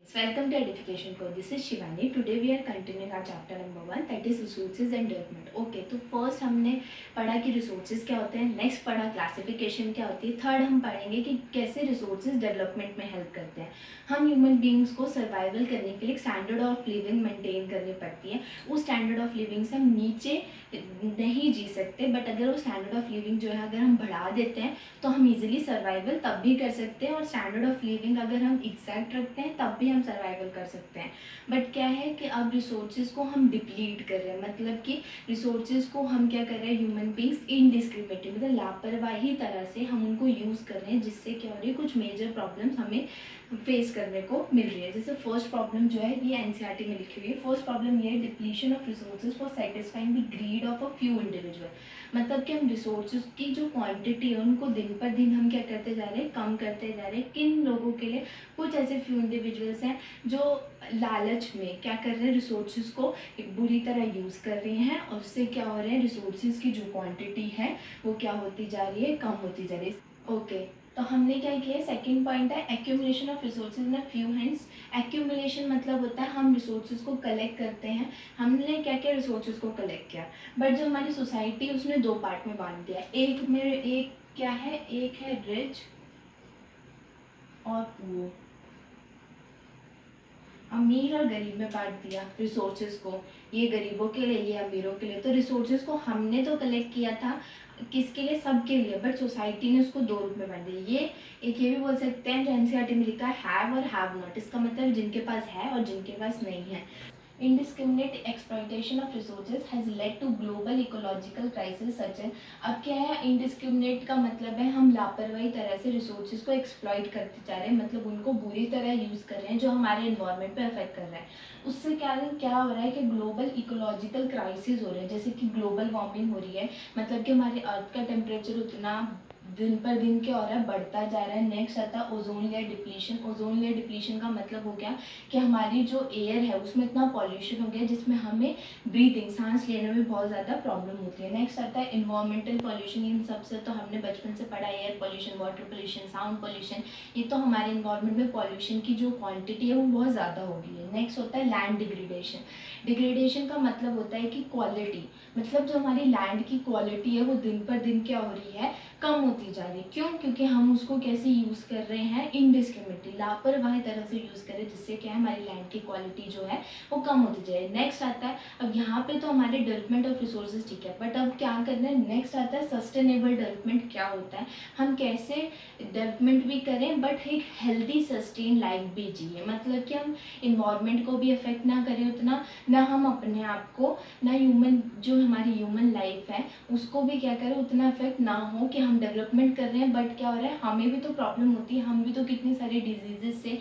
Welcome to Edification Code. This is Shivani. Today we are continuing our chapter number 1, that is resources and development. Okay, तो first हमने पढ़ा कि resources क्या होते हैं, next पढ़ा क्लासिफिकेशन क्या होती है, थर्ड हम पढ़ेंगे कि कैसे रिसोर्सेज डेवलपमेंट में हेल्प करते हैं। हम ह्यूमन बींग्स को सर्वाइवल करने के लिए स्टैंडर्ड ऑफ लिविंग मेंटेन करनी पड़ती है। उस स्टैंडर्ड ऑफ लिविंग से हम नीचे नहीं जी सकते, बट अगर वो स्टैंडर्ड ऑफ लिविंग जो है अगर हम बढ़ा देते हैं तो हम इजीली सर्वाइवल तब भी कर सकते हैं, और स्टैंडर्ड ऑफ लिविंग अगर हम एग्जैक्ट रखते हैं तब भी हम सर्वाइवल कर सकते हैं। बट क्या है कि अब रिसोर्सेज को हम डिप्लीट कर रहे हैं, मतलब कि रिसोर्सेज को हम क्या कर रहे हैं, ह्यूमन बींग्स इनडिस्क्रिमिनेटली मतलब लापरवाही तरह से हम उनको यूज़ कर रहे हैं, जिससे क्या हो रही है, कुछ मेजर प्रॉब्लम्स हमें फेस करने को मिल रही है। जैसे फर्स्ट प्रॉब्लम जो है ये एनसीईआरटी में लिखी हुई है। फर्स्ट प्रॉब्लम ये है depletion of resources for satisfying the greed of a few individual. मतलब कि हम रिसोर्सेज की जो क्वांटिटी है उनको दिन पर दिन हम क्या करते जा रहे हैं, कम करते जा रहे हैं। किन लोगों के लिए, कुछ ऐसे फ्यू इंडिविजुअल्स हैं जो लालच में क्या कर रहे हैं, रिसोर्सेज को बुरी तरह यूज़ कर रहे हैं, और उससे क्या हो रहा है, रिसोर्सेज की जो क्वांटिटी है वो क्या होती जा रही है, कम होती जा रही है। ओके, तो हमने क्या किया, सेकंड पॉइंट है accumulation of resources in few hands. Accumulation मतलब होता है हम रिसोर्सेज को कलेक्ट करते हैं। हमने क्या किया, रिसोर्सेज को कलेक्ट किया, बट जो हमारी सोसाइटी उसने दो पार्ट में बांट दिया। एक क्या है, एक है रिच और पुअर, अमीर और गरीब में बांट दिया रिसोर्सेज को, ये गरीबों के लिए, ये अमीरों के लिए। तो रिसोर्सेज को हमने तो कलेक्ट किया था किसके लिए, सबके लिए, बट सोसाइटी ने उसको दो रूप में बांट दिया। ये भी बोल सकते हैं जो एनसीईआरटी में लिखा है हैव और हैव नॉट। इसका मतलब जिनके पास है और जिनके पास नहीं है। Indiscriminate exploitation of resources has led to global ecological crisis such as, अब क्या है, indiscriminate का मतलब है हम लापरवाही तरह से रिसोर्सेज को एक्सप्लॉइट करते जा रहे हैं, मतलब उनको बुरी तरह यूज़ कर रहे हैं, जो हमारे इन्वायरमेंट पे अफेक्ट कर रहा है। उससे क्या हो रहा है कि ग्लोबल इकोलॉजिकल क्राइसिस हो रहे हैं, जैसे कि ग्लोबल वार्मिंग हो रही है, मतलब कि हमारे अर्थ का टेम्परेचर उतना दिन पर दिन क्या हो रहा है, बढ़ता जा रहा है। नेक्स्ट आता है ozone layer depletion. Ozone layer depletion का मतलब हो गया कि हमारी जो एयर है उसमें इतना पॉल्यूशन हो गया जिसमें हमें ब्रीदिंग, सांस लेने में बहुत ज़्यादा प्रॉब्लम होती है। नेक्स्ट आता है इन्वायरमेंटल पॉल्यूशन। इन सबसे तो हमने बचपन से पढ़ा, air pollution, water pollution, sound pollution. ये तो हमारे इन्वायरमेंट में पॉल्यूशन की जो क्वांटिटी है वो बहुत ज़्यादा हो गई है। नेक्स्ट होता है लैंड डिग्रेडेशन। डिग्रेडेशन का मतलब होता है कि क्वालिटी, मतलब जो हमारी लैंड की क्वालिटी है वो दिन पर दिन क्या हो रही है, कम होती जा रही है। क्यों? क्योंकि हम उसको कैसे यूज़ कर रहे हैं, इनडिस्क्रिमिनेटली, लापरवाही तरह से यूज़ कर रहे हैं, जिससे क्या है, हमारी लैंड की क्वालिटी जो है वो कम होती जाए। नेक्स्ट आता है, अब यहाँ पे तो हमारे डेवलपमेंट ऑफ रिसोर्सेज ठीक है, बट अब क्या करना है, नेक्स्ट आता है सस्टेनेबल डेवलपमेंट। क्या होता है, हम कैसे डेवलपमेंट भी करें बट एक हेल्दी सस्टेन लाइफ भी जिए, मतलब कि हम इन्वायरमेंट को भी अफेक्ट ना करें उतना, ना हम अपने आप को, ना ह्यूमन, जो हमारी ह्यूमन लाइफ है उसको भी क्या करें, उतना इफेक्ट ना हो कि हम डेवलपमेंट कर रहे हैं बट क्या हो रहा है, हमें भी तो प्रॉब्लम होती है। हम भी तो कितनी सारी डिजीजेस से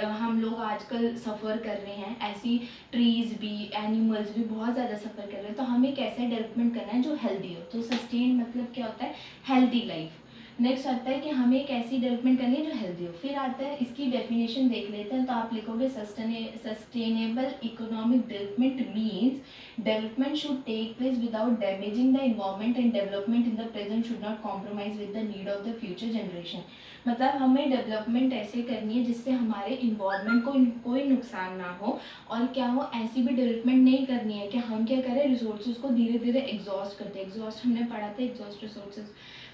हम लोग आजकल सफ़र कर रहे हैं, ऐसी ट्रीज़ भी, एनिमल्स भी बहुत ज़्यादा सफ़र कर रहे हैं। तो हमें कैसे डेवलपमेंट करना है जो हेल्दी हो। तो सस्टेन मतलब क्या होता है, हेल्दी लाइफ। नेक्स्ट आता है कि हमें एक ऐसी डेवलपमेंट करनी है जो हेल्दी हो। फिर आता है, इसकी डेफिनेशन देख लेते हैं, तो आप लिखोगे sustainable economic development means development should take place without damaging the environment and development in the present should not compromise with the need of the future generation. मतलब हमें डेवलपमेंट ऐसे करनी है जिससे हमारे इन्वायरमेंट को कोई नुकसान ना हो, और क्या हो, ऐसी भी डेवलपमेंट नहीं करनी है कि हम क्या करें, रिसोर्सेज को धीरे धीरे एग्जॉस्ट करते हैं। एग्जॉस्ट हमने पढ़ा था, एग्जॉस्ट रिसोर्सेज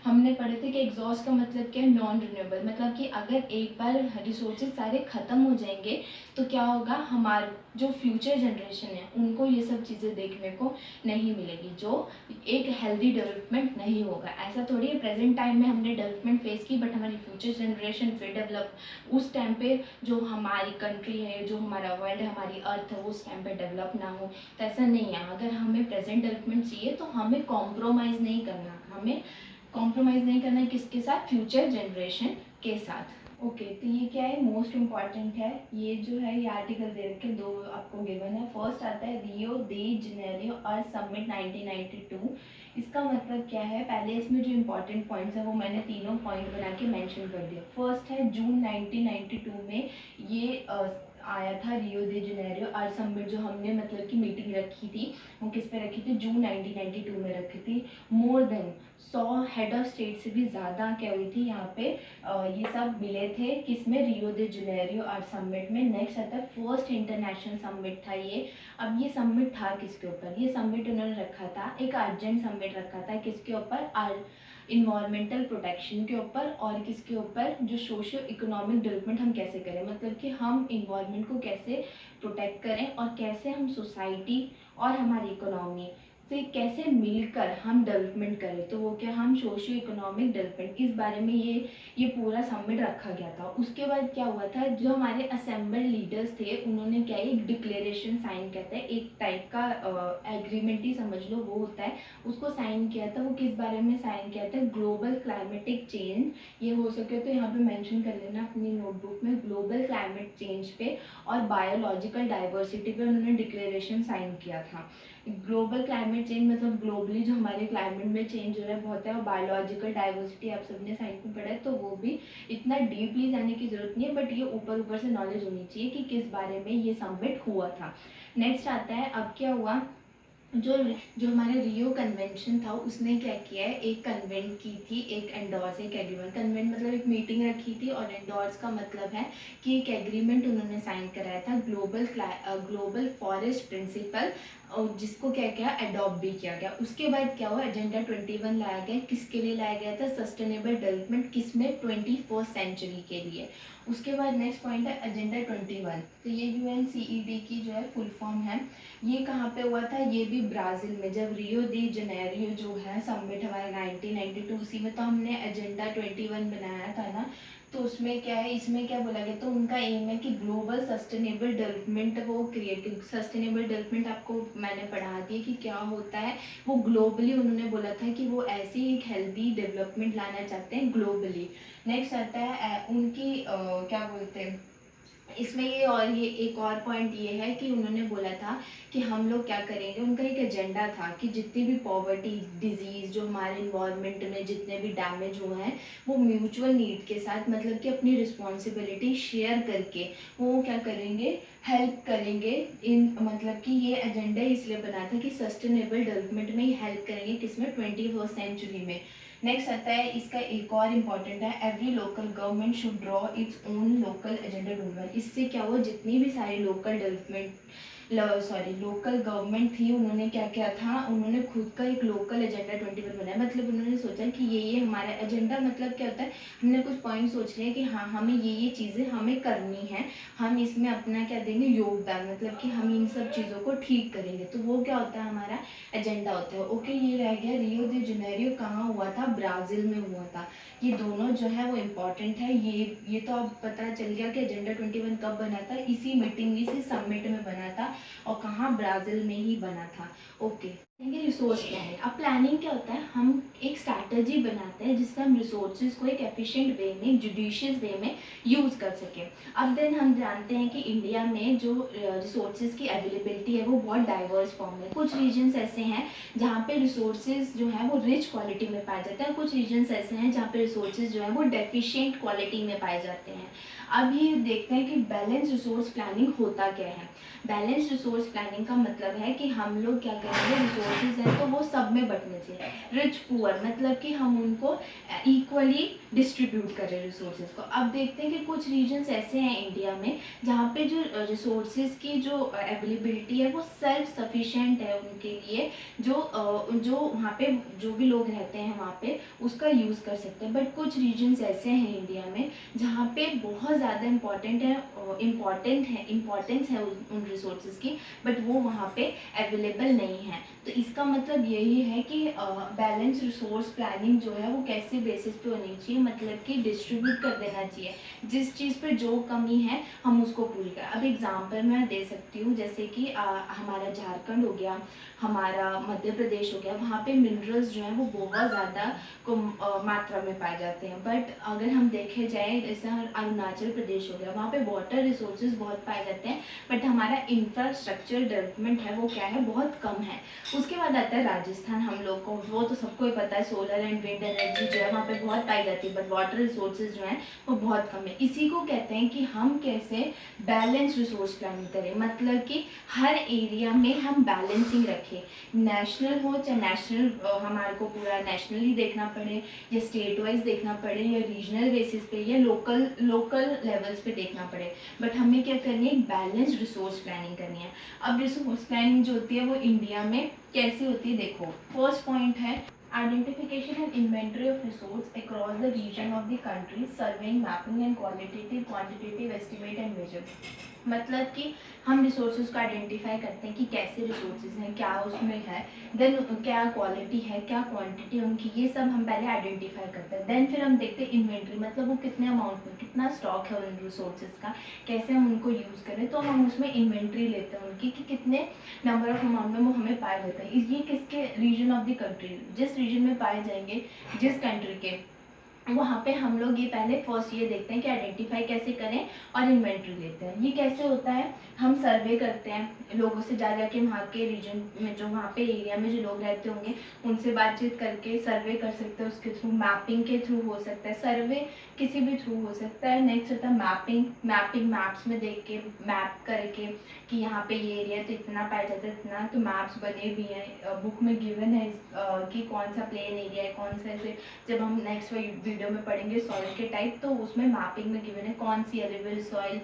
हमने पढ़े थे कि एग्जॉस्ट का मतलब क्या है, नॉन रिन्यूएबल। मतलब कि अगर एक बार रिसोर्सेज सारे ख़त्म हो जाएंगे तो क्या होगा, हमारे जो फ्यूचर जनरेशन है उनको ये सब चीज़ें देखने को नहीं मिलेगी, जो एक हेल्दी डेवलपमेंट नहीं होगा। ऐसा थोड़ी है प्रेजेंट टाइम में हमने डेवलपमेंट फेस की, बट हमारी फ्यूचर जनरेशन फिर डेवलप, उस टाइम पे जो हमारी कंट्री है, जो हमारा वर्ल्ड है, हमारी अर्थ है, वो उस टाइम पे डेवलप ना हो। तो ऐसा नहीं है, अगर हमें प्रेजेंट डेवलपमेंट चाहिए तो हमें कॉम्प्रोमाइज़ नहीं करना, हमें कॉम्प्रोमाइज़ नहीं करना है किसके साथ, फ्यूचर जनरेशन के साथ। ओके, तो ये क्या है, मोस्ट इम्पॉर्टेंट है। ये जो है ये आर्टिकल दे रखे दो आपको गिवन है। फर्स्ट आता है रियो दे जनेरियो अर्थ समिट 1992। इसका मतलब क्या है, पहले इसमें जो इम्पोर्टेंट पॉइंट्स है वो मैंने तीनों पॉइंट बना के मेंशन कर दिया। फर्स्ट है जून 1992 में ये आया था रियो दे जनेरियो अर्थ समिट, जो हमने मतलब कि मीटिंग रखी थी वो किस पे रखी थी, जून 1992 में रखी थी। More than 100 head of state से भी ज़्यादा क्या हुई थी यहाँ पे ये सब मिले थे किसमें, रियो दे जनेरियो अर्थ समिट में। नेक्स्ट आता है फर्स्ट इंटरनेशनल समिट था ये। अब ये समिट था किसके ऊपर, ये समिट उन्होंने रखा था, एक अर्जेंट समिट रखा था किसके ऊपर, इन्वायरमेंटल प्रोटेक्शन के ऊपर, और किसके ऊपर, जो सोशो इकोनॉमिक डेवलपमेंट हम कैसे करें, मतलब कि हम इन्वायरमेंट को कैसे प्रोटेक्ट करें और कैसे हम सोसाइटी और हमारी इकोनॉमी से कैसे मिलकर हम डेवलपमेंट करें। तो वो क्या, हम सोशो इकोनॉमिक डेवलपमेंट, इस बारे में ये पूरा समिट रखा गया था। उसके बाद क्या हुआ था, जो हमारे असेंबल्ड लीडर्स थे उन्होंने क्या, एक डिक्लेरेशन साइन किया था, एक टाइप का एग्रीमेंट ही समझ लो वो होता है, उसको साइन किया था। वो किस बारे में साइन किया था, ग्लोबल क्लाइमेटिक चेंज, ये हो सके तो यहाँ पे मेंशन कर लेना अपनी नोटबुक में, ग्लोबल क्लाइमेट चेंज पे और बायोलॉजिकल डाइवर्सिटी पे उन्होंने डिक्लेरेशन साइन किया था। ग्लोबल क्लाइमेट चेंज मतलब ग्लोबली जो हमारे क्लाइमेट में चेंज हो रहा है बहुत है, और बायोलॉजिकल डाइवर्सिटी आप सबने साइंस में पढ़ा है तो वो भी इतना डीपली जाने की ज़रूरत नहीं है, बट ये ऊपर ऊपर से नॉलेज होनी चाहिए कि किस बारे में ये समिट हुआ था। नेक्स्ट आता है, अब क्या हुआ, जो जो हमारे रियो कन्वेंशन था उसने क्या किया है, एक कन्वेंट की थी, एक एंडोर्स, एक एग्रीमेंट। कन्वेंट मतलब एक मीटिंग रखी थी, और एंडोर्स का मतलब है कि एक एग्रीमेंट उन्होंने साइन कराया था, ग्लोबल फॉरेस्ट प्रिंसिपल, और जिसको क्या किया, अडॉप्ट भी किया गया। उसके बाद क्या हुआ, एजेंडा 21 लाया गया, किसके लिए लाया गया था, सस्टेनेबल डेवलपमेंट, किसमें, 21st सेंचुरी के लिए। उसके बाद नेक्स्ट पॉइंट है एजेंडा 21, तो ये UNCED की जो है फुल फॉर्म है। ये कहाँ पे हुआ था, ये भी ब्राज़ील में, जब रियो दी जनेरियो जो है समिट हमारा 1992, उसी में तो हमने एजेंडा 21 बनाया था ना। तो उसमें क्या है, इसमें क्या बोला गया, तो उनका एम है कि ग्लोबल सस्टेनेबल डेवलपमेंट वो क्रिएटिव, सस्टेनेबल डेवलपमेंट आपको मैंने पढ़ा दिया कि क्या होता है। वो ग्लोबली उन्होंने बोला था कि वो ऐसी एक हेल्दी डेवलपमेंट लाना चाहते हैं ग्लोबली। नेक्स्ट आता है उनकी क्या बोलते हैं इसमें, ये एक और पॉइंट ये है कि उन्होंने बोला था कि हम लोग क्या करेंगे, उनका एक एजेंडा था कि जितनी भी पॉवर्टी, डिजीज़, जो हमारे इन्वायरमेंट में जितने भी डैमेज हुए हैं, वो म्यूचुअल नीड के साथ, मतलब कि अपनी रिस्पॉन्सिबिलिटी शेयर करके वो क्या करेंगे, हेल्प करेंगे इन, मतलब कि ये एजेंडा इसलिए बना था कि सस्टेनेबल डेवलपमेंट में ही हेल्प करेंगे, किसमें, 21st सेंचुरी में। नेक्स्ट आता है इसका एक और इम्पॉर्टेंट है, every local government should draw its own local agenda 21। इससे क्या हुआ, जितनी भी सारी लोकल गवर्नमेंट थी, उन्होंने क्या किया था, उन्होंने खुद का एक लोकल एजेंडा 21 बनाया। मतलब उन्होंने सोचा कि ये हमारा एजेंडा, मतलब क्या होता है, हमने कुछ पॉइंट सोच लिया कि हाँ हमें ये चीज़ें हमें करनी है, हम इसमें अपना क्या देंगे, योगदान, मतलब कि हम इन सब चीज़ों को ठीक करेंगे, तो वो क्या होता है, हमारा एजेंडा होता है। ओके, ये रह गया रियो दे जनेरियो कहाँ हुआ था, ब्राज़ील में हुआ था। ये दोनों जो है वो इम्पॉर्टेंट है। ये तो अब पता चल गया कि एजेंडा 21 कब बना था, इसी मीटिंग, इसी समिट में बना था, और कहाँ, ब्राज़ील में ही बना था। Okay, resource planning. अब प्लानिंग क्या होता है, हम एक स्ट्रैटेजी बनाते हैं जिससे हम रिसोर्सेज को एक एफिशिएंट वे में, जुडिशियस वे में यूज़ कर सकें। अब देन हम जानते हैं कि इंडिया में जो रिसोर्सेज की अवेलेबिलिटी है वो बहुत डाइवर्स फॉर्म में। कुछ रीजन्स ऐसे हैं जहाँ पे रिसोर्सेज जो है वो रिच क्वालिटी में पाए जाते हैं, कुछ रीजन्स ऐसे हैं जहाँ पे रिसोर्सेज जो है वो डेफिशिएंट क्वालिटी में पाए जाते हैं। अब ये देखते हैं कि बैलेंस रिसोर्स प्लानिंग होता क्या है। बैलेंस रिसोर्स प्लानिंग का मतलब है कि हम लोग क्या करेंगे, रिसोर्सेज हैं तो वो सब में बंटने चाहिए, रिच पुअर, मतलब कि हम उनको इक्वली डिस्ट्रीब्यूट करें रिसोर्सेज को। अब देखते हैं कि कुछ रीजन्स ऐसे हैं इंडिया में जहाँ पे जो रिसोर्सेज की जो अवेलेबिलिटी है वो सेल्फ सफिशिएंट है उनके लिए, जो वहाँ पे जो भी लोग रहते हैं वहाँ पे उसका यूज़ कर सकते हैं। बट कुछ रीजन्स ऐसे हैं इंडिया में जहाँ पे बहुत ज़्यादा इम्पॉर्टेंस है उन रिसोर्सेज की, बट वो वहाँ पे अवेलेबल नहीं है। तो इसका मतलब यही है कि बैलेंस रिसोर्स प्लानिंग जो है वो कैसे बेसिस पे होनी चाहिए, मतलब कि डिस्ट्रीब्यूट कर देना चाहिए, जिस चीज़ पे जो कमी है हम उसको पूरी करें। अब एग्जांपल मैं दे सकती हूँ, जैसे कि हमारा झारखंड हो गया, हमारा मध्य प्रदेश हो गया, वहाँ पे मिनरल्स जो हैं वो बहुत ज़्यादा मात्रा में पाए जाते हैं। बट अगर हम देखे जाए, जैसे अरुणाचल प्रदेश हो गया, वहाँ पे वाटर रिसोर्सेज बहुत पाए जाते हैं, बट हमारा इंफ्रास्ट्रक्चर डेवलपमेंट है वो क्या है, बहुत कम है। उसके उसके बाद आता है राजस्थान। हम लोग को वो तो सबको ही पता है, सोलर एंड विंड एनर्जी जो है वहाँ पे बहुत पाई जाती है, बट वाटर रिसोर्सेज जो हैं वो बहुत कम है। इसी को कहते हैं कि हम कैसे बैलेंस रिसोर्स प्लानिंग करें, मतलब कि हर एरिया में हम बैलेंसिंग रखें, नेशनल हो चाहे नेशनल हमारे को पूरा नेशनली देखना पड़े या स्टेट वाइज देखना पड़े या रीजनल बेसिस पे या लोकल लेवल्स पे देखना पड़े, बट हमें क्या करनी है, बैलेंस रिसोर्स प्लानिंग करनी है। अब रिसोर्स प्लानिंग जो होती है वो इंडिया में कैसी होती है, देखो फर्स्ट पॉइंट है identification and inventory of resource across the region of the country, serving mapping and qualitative quantitative estimate and measure. मतलब कि हम रिसोर्सेज को आइडेंटिफाई करते हैं कि कैसे रिसोर्सेज हैं, क्या उसमें है, देन क्या क्वालिटी है, क्या क्वांटिटी उनकी, ये सब हम पहले आइडेंटिफाई करते हैं। देन फिर हम देखते हैं इन्वेंट्री, मतलब वो कितने अमाउंट में, कितना स्टॉक है उन रिसोर्सेज का, कैसे हम उनको यूज़ करें, तो हम उसमें इन्वेंट्री लेते हैं उनकी कि कितने नंबर ऑफ अमाउंट में वो हमें पाए जाते हैं। ये किसके रीजन ऑफ द कंट्री, जिस रीजन में पाए जाएंगे जिस कंट्री के, वहाँ पे हम लोग ये पहले फर्स्ट ये देखते हैं कि आइडेंटिफाई कैसे करें और इन्वेंट्री लेते हैं। ये कैसे होता है, हम सर्वे करते हैं लोगों से, जा के वहाँ के रीजन में जो वहाँ पे एरिया में जो लोग रहते होंगे उनसे बातचीत करके सर्वे कर सकते हैं, उसके थ्रू मैपिंग के थ्रू हो सकता है, सर्वे किसी भी थ्रू हो सकता है। नेक्स्ट होता है मैपिंग मैप्स में देख के मैप करके कि यहाँ पे ये एरिया तो इतना पाया जाता है, इतना, तो मैप्स बने भी हैं, बुक में गिवन है कि कौन सा प्लेन एरिया है, कौन सा ऐसे, जब हम नेक्स्ट वीडियो में पढ़ेंगे सॉइल के टाइप, तो उसमें मैपिंग में गिवन है कौन सी एलिबल सॉइल,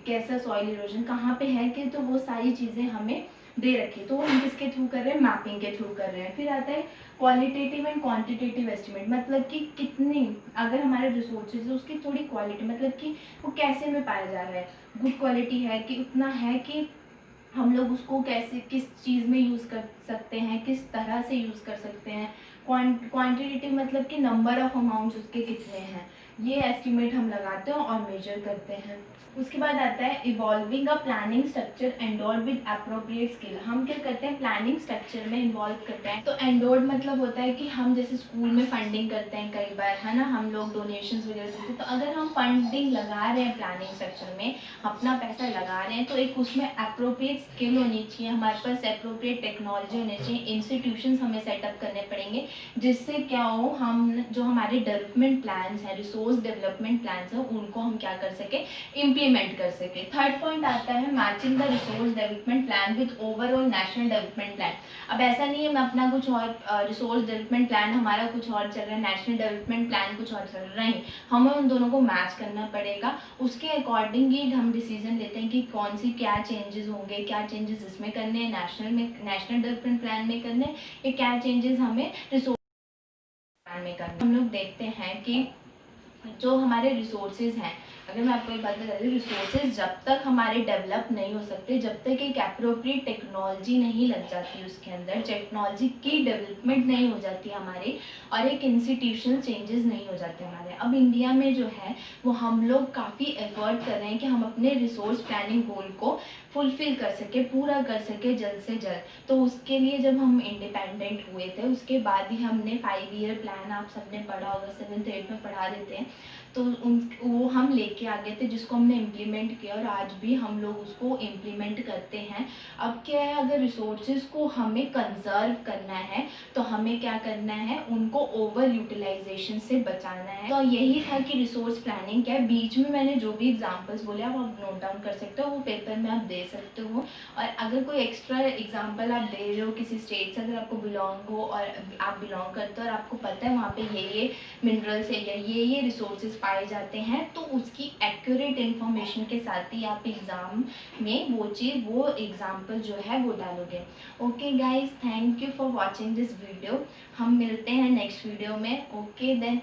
कैसा सॉइल इरोजन कहाँ पे है, कि तो वो सारी चीज़ें हमें दे रखी, तो हम किसके थ्रू कर रहे हैं, मैपिंग के थ्रू कर रहे हैं। फिर आता है क्वालिटेटिव एंड क्वांटिटेटिव एस्टिमेट, मतलब कि कितनी, अगर हमारे रिसोर्सेज है उसकी थोड़ी क्वालिटी, मतलब कि वो कैसे में पाया जा रहा है, गुड क्वालिटी है कि उतना है कि हम लोग उसको कैसे किस चीज़ में यूज़ कर सकते हैं, किस तरह से यूज़ कर सकते हैं। क्वांटिटेटिव मतलब कि नंबर ऑफ अमाउंट्स उसके कितने हैं, ये एस्टिमेट हम लगाते हैं और मेजर करते हैं। उसके बाद आता है evolving a planning structure endowed with appropriate skill. हम क्या करते हैं, प्लानिंग स्ट्रक्चर में इन्वॉल्व करते हैं। तो एंडोर्ड मतलब होता है कि हम जैसे स्कूल में फंडिंग करते हैं कई बार, है ना, हम लोग डोनेशंस वगैरह देते हैं, तो अगर हम फंडिंग लगा रहे हैं प्लानिंग स्ट्रक्चर में, अपना पैसा लगा रहे हैं, तो एक उसमें अप्रोप्रिएट स्किल होनी चाहिए, हमारे पास अप्रोप्रिएट टेक्नोलॉजी होनी चाहिए, इंस्टीट्यूशंस हमें सेटअप करने पड़ेंगे, जिससे क्या हो, हम जो हमारे डेवलपमेंट प्लान्स हैं, रिसोर्स डेवलपमेंट प्लान्स हैं, उनको हम क्या कर सके, इम्प्लीमेंट कर सके। थर्ड पॉइंट आता है matching the resource development plan with overall national development plan. अब ऐसा नहीं है मैं अपना कुछ और रिसोर्स डेवलपमेंट प्लान हमारा कुछ और चल रहा है, नेशनल डेवलपमेंट प्लान कुछ और चल रहा है, नहीं, हमें उन दोनों को मैच करना पड़ेगा। उसके अकॉर्डिंग ही हम डिसीजन लेते हैं कि कौन सी क्या चेंजेस होंगे, क्या चेंजेस इसमें करने हैं, नेशनल डेवलपमेंट प्लान में करने, या क्या चेंजेस हमें रिसोर्स प्लान में करने। हम लोग देखते हैं कि जो हमारे रिसोर्सेज हैं, अगर मैं आपको एक बात बता दूँ, रिसोर्सेज जब तक हमारे डेवलप नहीं हो सकते, जब तक एक एप्रोप्रिएट टेक्नोलॉजी नहीं लग जाती उसके अंदर, टेक्नोलॉजी की डेवलपमेंट नहीं हो जाती हमारी, और एक इंस्टीट्यूशनल चेंजेस नहीं हो जाते हमारे। अब इंडिया में जो है वो हम लोग काफ़ी एफर्ट कर रहे हैं कि हम अपने रिसोर्स प्लानिंग गोल को फुलफिल कर सके, पूरा कर सके जल्द से जल्द। तो उसके लिए जब हम इंडिपेंडेंट हुए थे उसके बाद ही हमने 5 ईयर प्लान, आप सबने पढ़ा होगा, 7th 8th में पढ़ा देते हैं, तो वो हम लेके आ गए थे, जिसको हमने इम्प्लीमेंट किया, और आज भी हम लोग उसको इम्प्लीमेंट करते हैं। अब क्या है, अगर रिसोर्सेज को हमें कंजर्व करना है तो हमें क्या करना है, उनको ओवर यूटिलाइजेशन से बचाना है। तो यही था कि रिसोर्स प्लानिंग क्या है। बीच में मैंने जो भी एग्जांपल्स बोले आप नोट डाउन कर सकते हो, वो पेपर में आप दे सकते हो, और अगर कोई एक्स्ट्रा एग्जाम्पल आप दे रहे हो किसी स्टेट से, अगर आपको बिलोंग हो और आप बिलोंग करते हो और आपको पता है वहाँ पे ये मिनरल्स है या ये रिसोर्सेज पाए जाते हैं, तो उसकी एक्यूरेट इन्फॉर्मेशन के साथ ही आप एग्ज़ाम में वो एग्जाम्पल जो है वो डालोगे। Okay guys, thank you for watching this video. हम मिलते हैं नेक्स्ट वीडियो में। Okay then,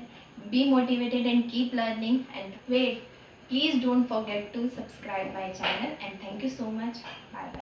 be motivated and keep learning and wait, please don't forget to subscribe my channel, and thank you so much. Bye bye.